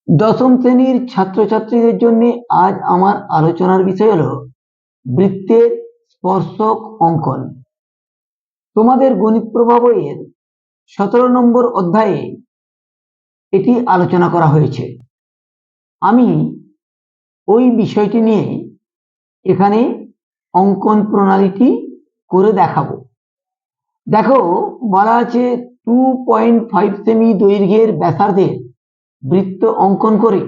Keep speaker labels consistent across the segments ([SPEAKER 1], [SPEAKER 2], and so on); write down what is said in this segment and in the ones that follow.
[SPEAKER 1] দশম শ্রেণীর ছাত্রছাত্রীদের জন্য আজ আমার আলোচনার বিষয় হলো বৃত্তের স্পর্শক অঙ্কন। তোমাদের গণিত প্রভা বইয়ের 17 নম্বর অধ্যায়ে এটি আলোচনা করা হয়েছে। আমি ওই বিষয়টি নিয়ে এখানে অঙ্কন প্রণালীটি করে দেখাবো। দেখো, বলা আছে 2.5 সেমি দৈর্ঘ্যের ব্যাসার্ধের বৃত্ত অঙ্কন করে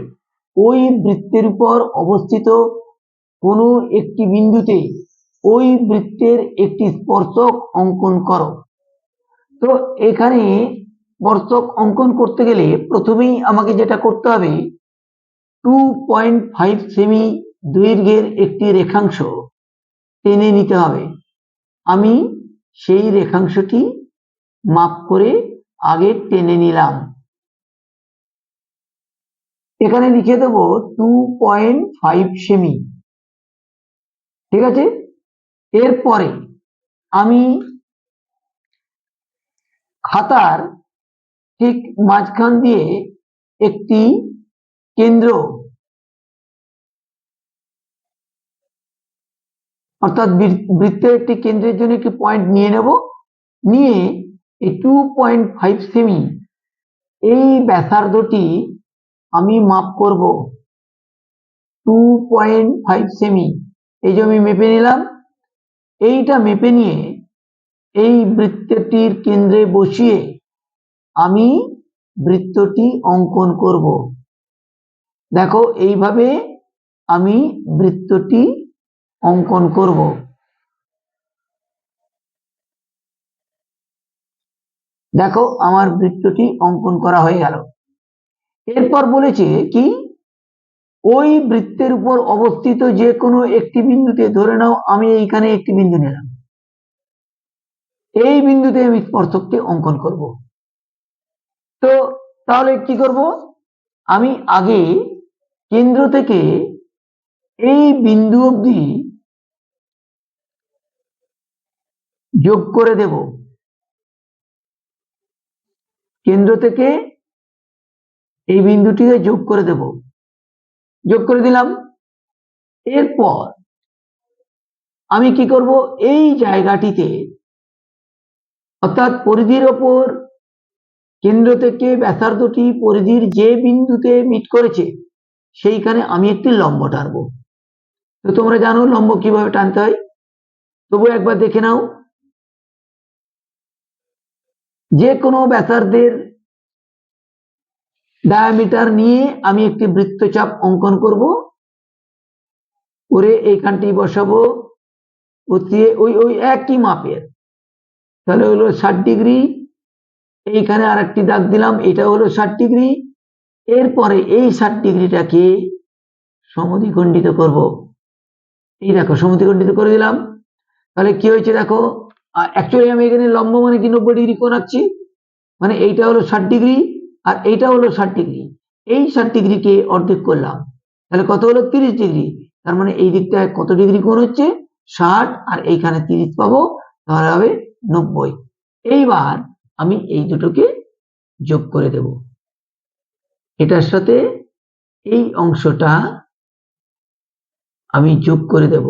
[SPEAKER 1] ওই বৃত্তের উপর অবস্থিত কোনো একটি বিন্দুতে ওই বৃত্তের একটি স্পর্শক অঙ্কন করো। তো এখানে স্পর্শক অঙ্কন করতে গেলে প্রথমেই আমাকে যেটা করতে হবে, 2.5 সেমি দৈর্ঘ্যের একটি রেখাংশ টেনে নিতে হবে। আমি সেই রেখাংশটি মাপ করে আগে টেনে নিলাম। এখানে লিখে দেব 2.5 সেমি। ঠিক আছে, এরপরে আমি খাতার ঠিক মাঝখান দিয়ে একটি কেন্দ্র, অর্থাৎ বৃত্তের একটি কেন্দ্রের জন্য একটি পয়েন্ট নিয়ে নেব। নিয়ে এই 2.5 সেমি এই ব্যাসার্ধটি আমি মাপ করব। 2.5 সেমি এই যে আমি মেপে নিলাম। এইটা মেপে নিয়ে এই বৃত্তটির কেন্দ্রে বসিয়ে আমি বৃত্তটি অঙ্কন করব। দেখো, এইভাবে আমি বৃত্তটি অঙ্কন করব। দেখো, আমার বৃত্তটি অঙ্কন করা হয়ে গেল। এরপর বলেছে কি, ওই বৃত্তের উপর অবস্থিত যে কোনো একটি বিন্দুতে, ধরে নাও আমি এইখানে একটি বিন্দু নিলাম, এই বিন্দুতে আমি স্পর্শকটি অঙ্কন করব। তো তাহলে কি করব, আমি আগে কেন্দ্র থেকে এই বিন্দু অবধি যোগ করে দেব। কেন্দ্র থেকে এই বিন্দুটিকে যোগ করে দেব। যোগ করে দিলাম। এরপর আমি কি করব, এই জায়গাটিতে, অর্থাৎ পরিধির ওপর কেন্দ্র থেকে ব্যাসার্ধটি পরিধির যে বিন্দুতে মিট করেছে সেইখানে আমি একটি লম্ব টানবো। তো তোমরা জানো লম্ব কিভাবে টানতে হয়, তবু একবার দেখে নাও। যে কোনো ব্যাসার্ধের ডায়ামিটার নিয়ে আমি একটি বৃত্তচাপ অঙ্কন করব। করে এইখানটি বসাবো, বসিয়ে ওই ওই একই মাপের, তাহলে হলো 60 ডিগ্রি। এইখানে আর একটি দাগ দিলাম, এটা হলো 60 ডিগ্রি। এরপরে এই 60 ডিগ্রিটাকে সমদ্বিখণ্ডিত করব। এই দেখো, সমদ্বিখণ্ডিত করে দিলাম। তাহলে কি হয়েছে দেখো, অ্যাকচুয়ালি আমি এখানে লম্ব মানে কি 90 ডিগ্রি কোণ আঁকছি, মানে এইটা হলো 60 ডিগ্রি আর এইটা হলো 60 ডিগ্রি। এই 60 ডিগ্রিকে অর্ধেক করলাম, তাহলে কত হলো 30 ডিগ্রি। তার মানে এই দিকটায় কত ডিগ্রি কোণ হচ্ছে, 60, আর এইখানে 30 পাবো, তাহলে হবে 90। এইবার আমি এই দুটোকে যোগ করে দেব। এটার সাথে এই অংশটা আমি যোগ করে দেব।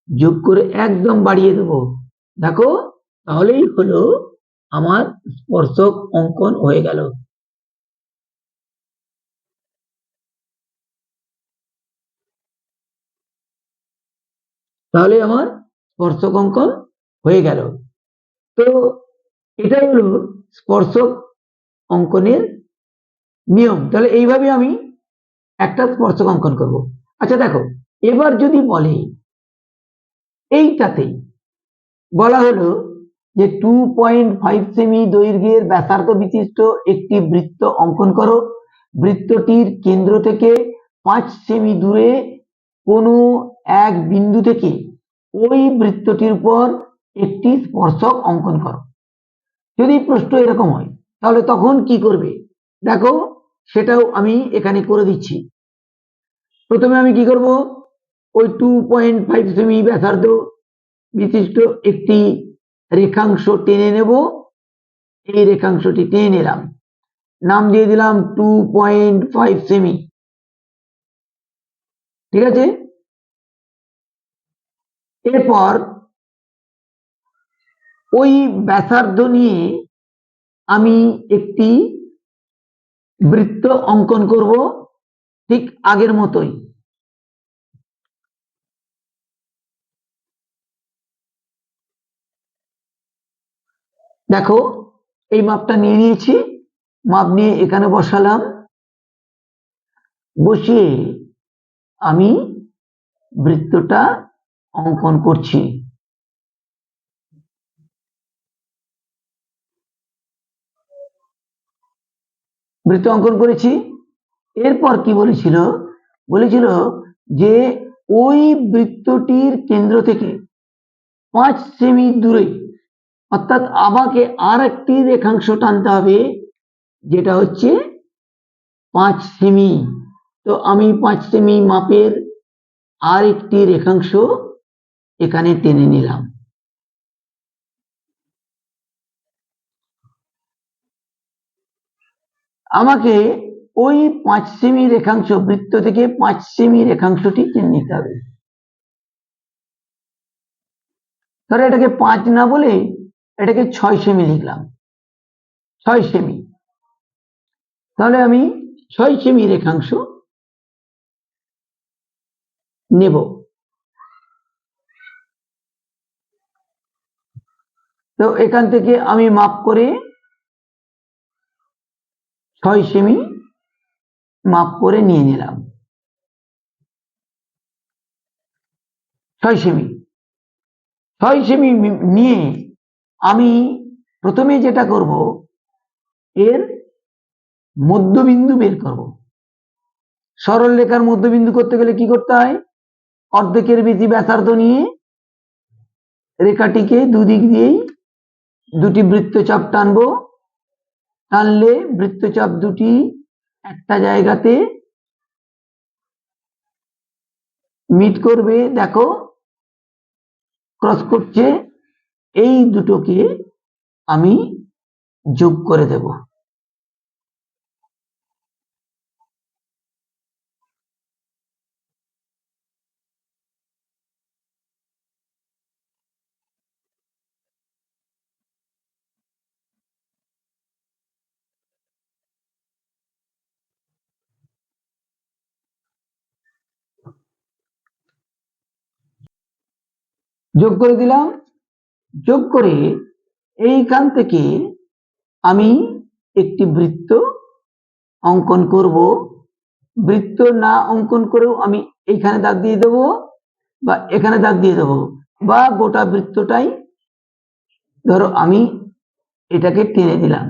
[SPEAKER 1] যোগ করে একদম বাড়িয়ে দেব। দেখো, তাহলেই হলো আমার স্পর্শক অঙ্কন হয়ে গেল। তাহলে আমার স্পর্শক অঙ্কন হয়ে গেল। তো এটাই হলো স্পর্শক অঙ্কনের নিয়ম। তাহলে এইভাবে আমি একটা স্পর্শক অঙ্কন করব। আচ্ছা দেখো, এবার যদি বলে এইটাতেই বলা হলো যে 2.5 সেমি দৈর্ঘ্যের ব্যাসার্ধ বিশিষ্ট একটি বৃত্ত অঙ্কন করো। বৃত্তটির কেন্দ্র থেকে 5 সেমি দূরে কোনো এক বিন্দু থেকে ওই বৃত্তটির উপর একটি স্পর্শক অঙ্কন করো। যদি প্রশ্ন এরকম হয় তাহলে তখন কি করবে, দেখো সেটাও আমি এখানে করে দিচ্ছি। প্রথমে আমি কি করব, ওই 2.5 সেমি ব্যাসার্ধ বিশিষ্ট একটি রেখাংশ টেনে নেব। এই রেখাংশটি টেনে নিলাম। নাম দিয়ে দিলাম 2.5 সেমি। ঠিক আছে, এরপর ওই ব্যাসার্ধ নিয়ে আমি একটি বৃত্ত অঙ্কন করব ঠিক আগের মতোই। দেখো এই মাপটা নিয়ে নিয়েছি, মাপ নিয়ে এখানে বসালাম, বসিয়ে আমি বৃত্তটা অঙ্কন করছি। বৃত্ত অঙ্কন করেছি। এরপর কি বলেছিল, বলেছিল যে ওই বৃত্তটির কেন্দ্র থেকে 5 সেমি দূরে, অর্থাৎ আমাকে আর একটি রেখাংশ টানতে হবে যেটা হচ্ছে 5 সেমি। তো আমি 5 সেমি মাপের আর একটি রেখাংশ এখানে টেনে নিলাম। আমাকে ওই 5 সেমি রেখাংশ, বৃত্ত থেকে 5 সেমি রেখাংশটি টেনে নিতে হবে। ধরো এটাকে 5 না বলে এটাকে 6 সেমি লিখলাম, 6 সেমি। তাহলে আমি 6 সেমি রেখাংশ নেব। তো এখান থেকে আমি মাপ করে 6 সেমি মাপ করে নিয়ে নিলাম। 6 সেমি, 6 সেমি নিয়ে আমি প্রথমে যেটা করব, এর মধ্যবিন্দু বের করব। সরল রেখার মধ্যবিন্দু করতে গেলে কি করতে হয়, অর্ধেকের বেশি ব্যাসার্ধ নিয়ে রেখাটিকে দুদিক দিয়েই দুটি বৃত্তচাপ টানবো, টানলে বৃত্তচাপ দুটি একটা জায়গাতে মিট করবে। দেখো ক্রস করছে, এই দুটোকে আমি যোগ করে দেব। যোগ করে দিলাম। যোগ করে এইখান থেকে আমি একটি বৃত্ত অঙ্কন করব। বৃত্ত না অঙ্কন করেও আমি এইখানে দাগ দিয়ে দেব, বা এখানে দাগ দিয়ে দেব, বা গোটা বৃত্তটাই ধরো আমি এটাকে টেনে দিলাম,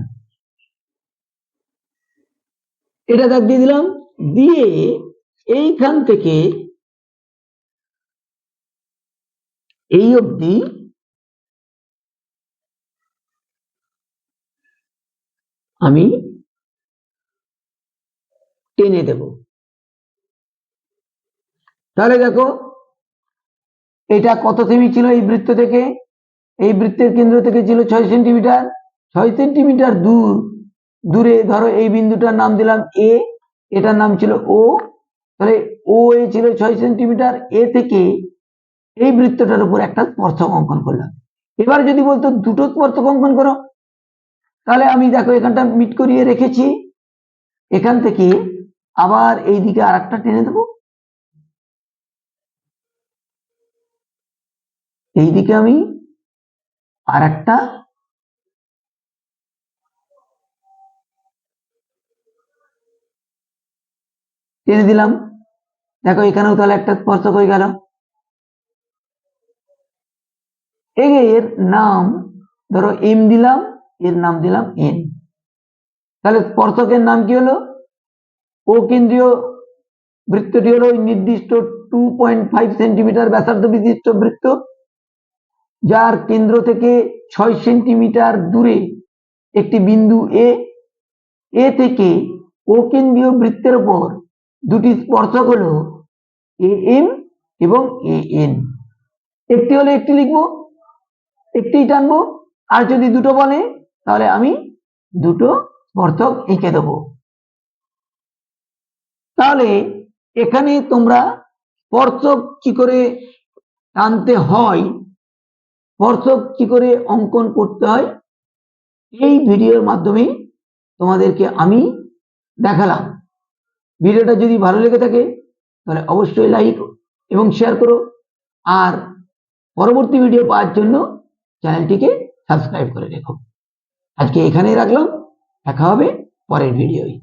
[SPEAKER 1] এটা দাগ দিয়ে দিলাম। দিয়ে এইখান থেকে এই অবধি আমি টেনে দেব। তাহলে দেখো এটা কত সেমি ছিল, এই বৃত্ত থেকে, এই বৃত্তের কেন্দ্র থেকে ছিল 6 সেন্টিমিটার। 6 সেন্টিমিটার দূরে ধরো এই বিন্দুটার নাম দিলাম এ, এটার নাম ছিল ও। তাহলে ও এ ছিল 6 সেন্টিমিটার। এ থেকে এই বৃত্তটার উপর একটা স্পর্শক অঙ্কন করলাম। এবার যদি বলতো দুটো স্পর্শক অঙ্কন করো, তাহলে আমি দেখো এখানটা মিট করিয়ে রেখেছি, এখান থেকে আবার এই দিকে আর একটা টেনে দেবো, এই দিকে আমি আর একটা টেনে দিলাম। দেখো এখানেও তাহলে একটা স্পর্শক হয়ে গেল। এর নাম ধরো এম দিলাম, এর নাম দিলাম এন। তাহলে স্পর্শকের নাম কি হলো, ও কেন্দ্রীয় বৃত্তটি হলো নির্দিষ্ট 2.5 সেন্টিমিটার ব্যাসার্ধ বিশিষ্ট বৃত্ত, যার কেন্দ্র থেকে 6 সেন্টিমিটার দূরে একটি বিন্দু এ। এ থেকে ও কেন্দ্রীয় বৃত্তের উপর দুটি স্পর্শক হলো এ এম এবং এ এন। একটি হলে একটি লিখবো, একটি টানবো, আর যদি দুটো বলে তাহলে আমি দুটো স্পর্শক এঁকে দেবো। তাহলে এখানে তোমরা স্পর্শক কি করে টানতে হয়, স্পর্শক কি করে অঙ্কন করতে হয়, এই ভিডিওর মাধ্যমে তোমাদেরকে আমি দেখালাম। ভিডিওটা যদি ভালো লেগে থাকে তাহলে অবশ্যই লাইক এবং শেয়ার করো, আর পরবর্তী ভিডিও পাওয়ার জন্য চ্যানেলটিকে সাবস্ক্রাইব করে রেখো। আজকে এখানেই রাখলাম, দেখা হবে পরের ভিডিওয়।